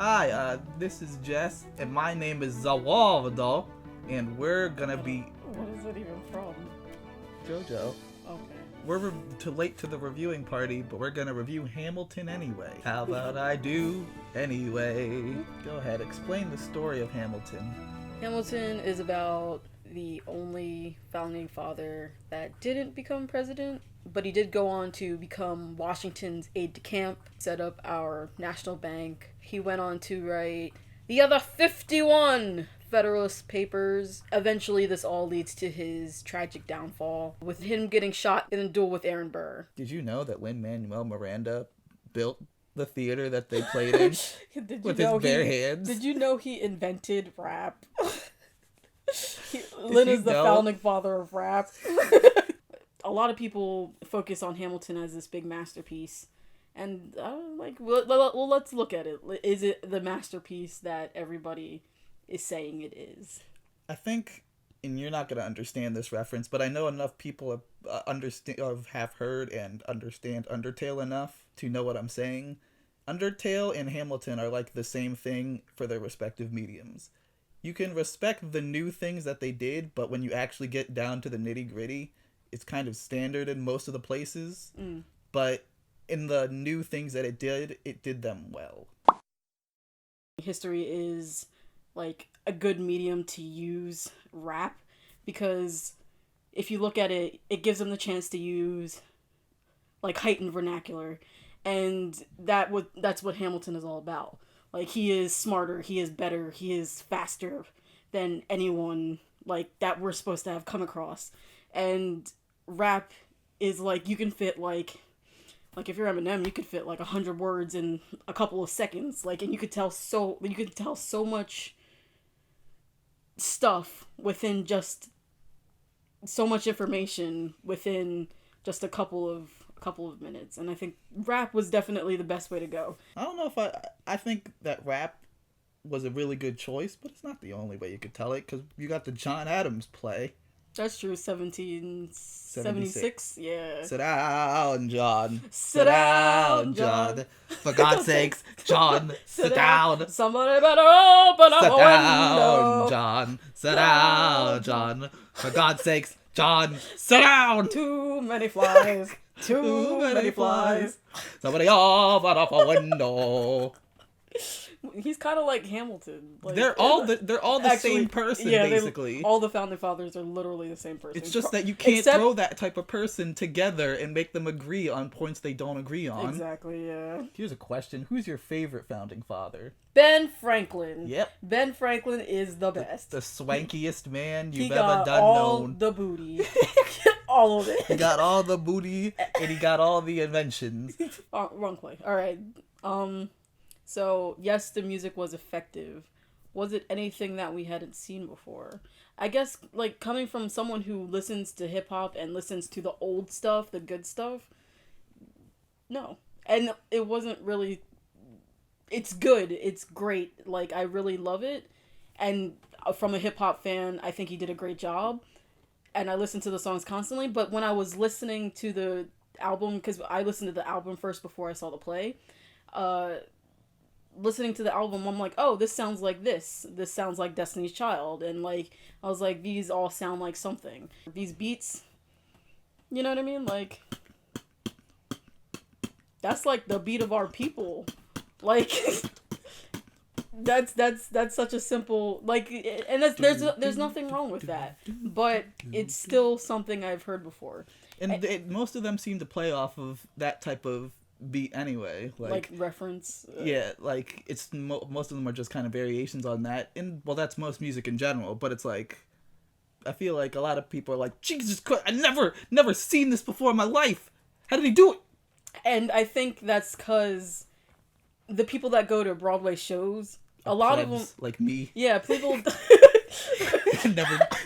Hi, this is Jess, and my name is Zawaldo, and we're gonna be... What is it even from? JoJo. Okay. We're too late to the reviewing party, but we're gonna review Hamilton anyway. How about I do anyway? Go ahead, explain the story of Hamilton. Hamilton is about the only founding father that didn't become president, but he did go on to become Washington's aide-de-camp, set up our national bank. He went on to write the other 51 Federalist Papers. Eventually, this all leads to his tragic downfall, with him getting shot in a duel with Aaron Burr. Did you know that Lin-Manuel Miranda built the theater that they played in with his bare hands? Did you know he invented rap? Lin is the founding father of rap. A lot of people focus on Hamilton as this big masterpiece. And, well, let's look at it. Is it the masterpiece that everybody is saying it is? I think, and you're not going to understand this reference, but I know enough people have heard and understand Undertale enough to know what I'm saying. Undertale and Hamilton are like the same thing for their respective mediums. You can respect the new things that they did, but when you actually get down to the nitty-gritty, it's kind of standard in most of the places. But in the new things that it did them well. History is like a good medium to use rap, because if you look at it, it gives them the chance to use like heightened vernacular, and that's what Hamilton is all about. Like, he is smarter, he is better, he is faster than anyone like that we're supposed to have come across. And rap is like, you can fit like if you're Eminem, you could fit like 100 words in a couple of seconds, like, and you could tell so much stuff within just so much information within just a couple of minutes. And I think rap was definitely the best way to go. I don't know if I think that rap was a really good choice, but it's not the only way you could tell it, because you got the John Adams play. That's true. 1776. Yeah. Sit down, John. Sit down, John. For God's sakes, John, sit down. Somebody better open up Sit a down, window. John. Sit down, John. For God's sakes, John, sit down. Too many flies. Too many flies. Somebody open up a window. He's kind of like Hamilton. Like, they're all the same person, basically. All the founding fathers are literally the same person. It's just that you can't throw that type of person together and make them agree on points they don't agree on. Exactly, yeah. Here's a question. Who's your favorite founding father? Ben Franklin. Yep. Ben Franklin is the best. The swankiest man you've he ever got done all known. the booty. All of it. He got all the booty, and he got all the inventions. Wrong play. Alright. So, yes, the music was effective. Was it anything that we hadn't seen before? I guess, like, coming from someone who listens to hip-hop and listens to the old stuff, the good stuff, no. And it wasn't really... It's good. It's great. Like, I really love it. And from a hip-hop fan, I think he did a great job. And I listen to the songs constantly. But when I was listening to the album, because I listened to the album first before I saw the play, listening to the album, I'm like, oh, this sounds like this. This sounds like Destiny's Child. And, like, I was like, these all sound like something. These beats, you know what I mean? Like, that's like the beat of our people. Like, that's such a simple, like, and there's nothing wrong with that. But it's still something I've heard before. And most of them seem to play off of that type of beat anyway, like reference. Yeah, like it's most of them are just kind of variations on that, and well, that's most music in general. But it's like, I feel like a lot of people are like, Jesus Christ, I never seen this before in my life. How did he do it? And I think that's because the people that go to Broadway shows, a lot of them, like me, yeah, people.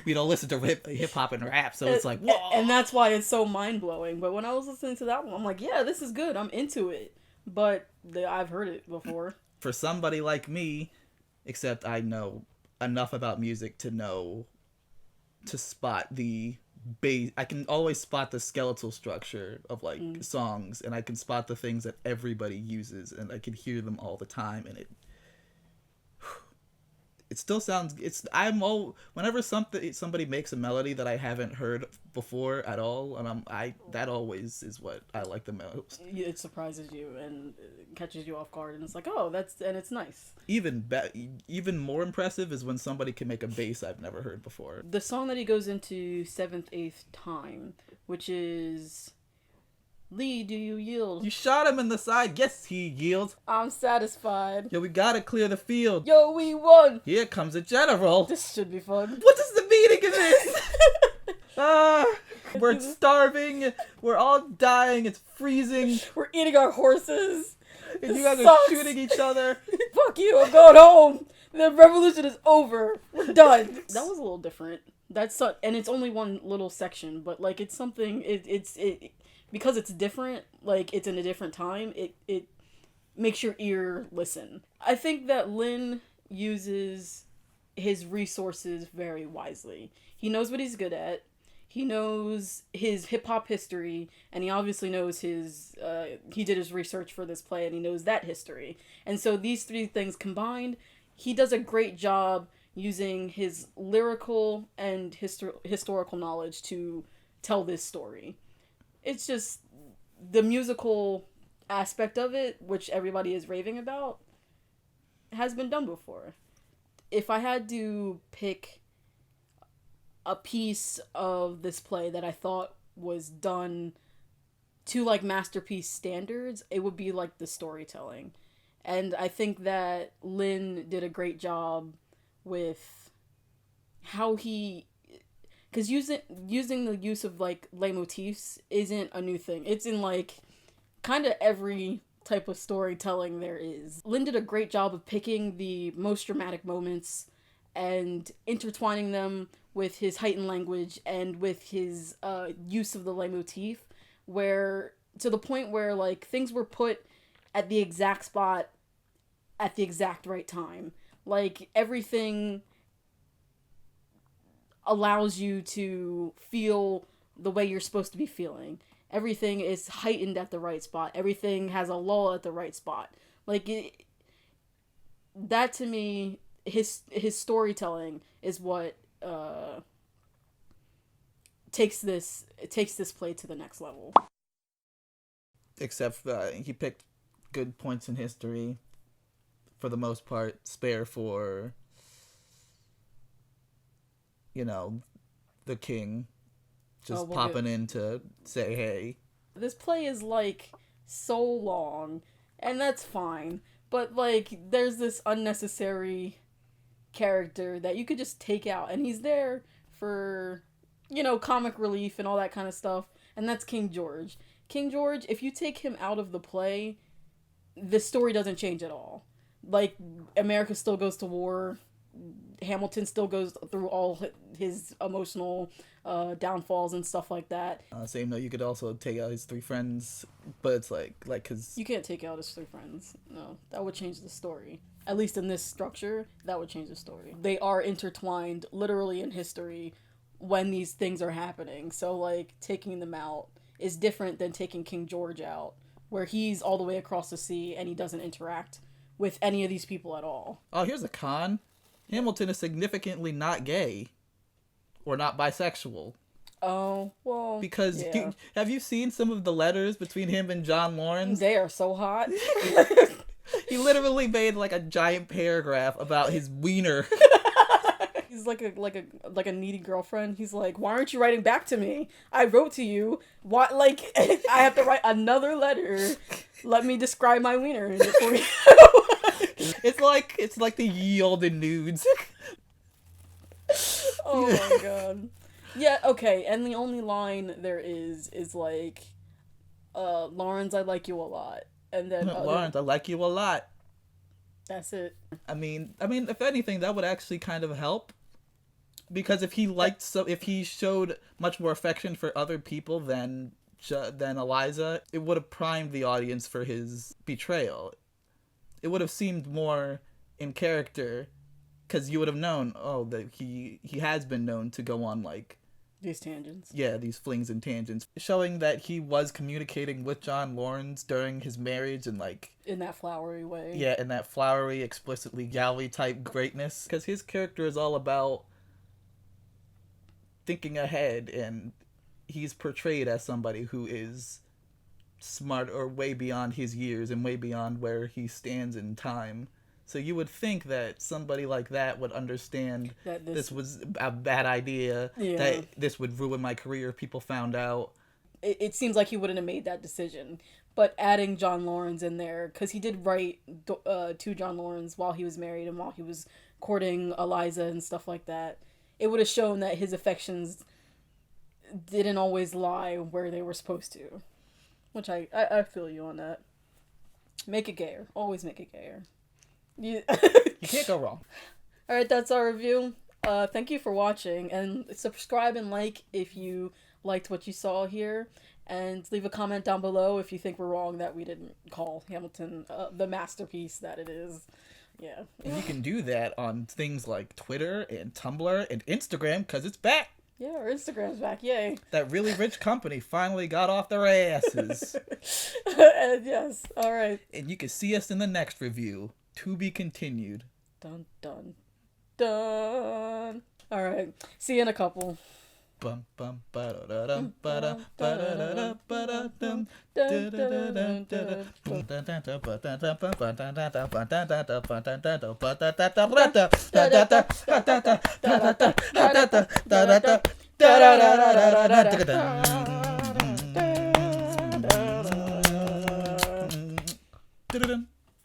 We don't listen to hip hop and rap, so it's like, whoa. And that's why it's so mind blowing. But when I was listening to that one, I'm like, yeah, this is good. I'm into it. But I've heard it before. For somebody like me, except I know enough about music to spot the base. I can always spot the skeletal structure of like songs, and I can spot the things that everybody uses, and I can hear them all the time, and It still sounds. It's. I'm all. Whenever somebody makes a melody that I haven't heard before at all, and that always is what I like the most. It surprises you and catches you off guard, and it's like, oh, it's nice. Even more impressive is when somebody can make a bass I've never heard before. The song that he goes into 7/8 time, which is Lee, do you yield? You shot him in the side. Yes, he yields. I'm satisfied. Yo, we gotta clear the field. Yo, we won. Here comes a general. This should be fun. What is the meaning of this? We're starving. We're all dying. It's freezing. We're eating our horses. And you guys are shooting each other. Fuck you, I'm going home. The revolution is over. We're done. That was a little different. And it's only one little section, but like it's something. It's because it's different. Like it's in a different time. It makes your ear listen. I think that Lin uses his resources very wisely. He knows what he's good at. He knows his hip-hop history, and he obviously knows he did his research for this play, and he knows that history. And so these three things combined, he does a great job using his lyrical and historical knowledge to tell this story. It's just the musical aspect of it, which everybody is raving about, has been done before. If I had to pick a piece of this play that I thought was done to like masterpiece standards, it would be like the storytelling. And I think that Lin did a great job with how because using the use of like leitmotifs isn't a new thing. It's in like kind of every type of storytelling there is. Lin did a great job of picking the most dramatic moments and intertwining them with his heightened language and with his use of the leitmotif, where to the point where like things were put at the exact spot at the exact right time. Like everything allows you to feel the way you're supposed to be feeling. Everything is heightened at the right spot. Everything has a lull at the right spot. Like that to me, his storytelling is what takes this play to the next level. Except he picked good points in history, for the most part, spare for, the king just popping in to say hey. This play is like so long, and that's fine, but like there's this unnecessary character that you could just take out, and he's there for comic relief and all that kind of stuff, and that's King George. If you take him out of the play, the story doesn't change at all. Like America still goes to war, Hamilton still goes through all his emotional downfalls and stuff like that. Same though, you could also take out his three friends, but it's like because you can't take out his three friends. No, that would change the story. At least in this structure, that would change the story. They are intertwined literally in history when these things are happening. So like taking them out is different than taking King George out, where he's all the way across the sea and he doesn't interact with any of these people at all. Oh, here's a con. Hamilton is significantly not gay or not bisexual. Oh, well, because have you seen some of the letters between him and John Lawrence? They are so hot. He literally made like a giant paragraph about his wiener. He's like a needy girlfriend. He's like, why aren't you writing back to me? I wrote to you. Why? Like, I have to write another letter. Let me describe my wiener for you. It's like the ye olden nudes. Oh my god. Yeah, okay, and the only line there is like, Lawrence, I like you a lot. And then Lawrence, I like you a lot. That's it. I mean, if anything, that would actually kind of help. Because if he showed much more affection for other people than Eliza, it would have primed the audience for his betrayal. It would have seemed more in character, because you would have known, that he has been known to go on like These tangents. Yeah, these flings and tangents, showing that he was communicating with John Lawrence during his marriage and like in that flowery way. Yeah, in that flowery, explicitly galley type greatness, because his character is all about thinking ahead, and he's portrayed as somebody who is smart or way beyond his years and way beyond where he stands in time. So you would think that somebody like that would understand that this was a bad idea, that this would ruin my career if people found out. It seems like he wouldn't have made that decision. But adding John Lawrence in there, because he did write to John Lawrence while he was married and while he was courting Eliza and stuff like that, it would have shown that his affections didn't always lie where they were supposed to. Which I feel you on that. Make it gayer. Always make it gayer. You can't go wrong. Alright, that's our review. Thank you for watching, and subscribe and like if you liked what you saw here, and leave a comment down below if you think we're wrong that we didn't call Hamilton the masterpiece that it is. Yeah. And you can do that on things like Twitter and Tumblr and Instagram, because it's back. Yeah, our Instagram's back. Yay. That really rich company finally got off their asses. And yes, alright. And you can see us in the next review. To be continued. Dun, dun, dun. Alright, see you in a couple. Bum bum ba da dum ba da ba da da ba da dum da da da da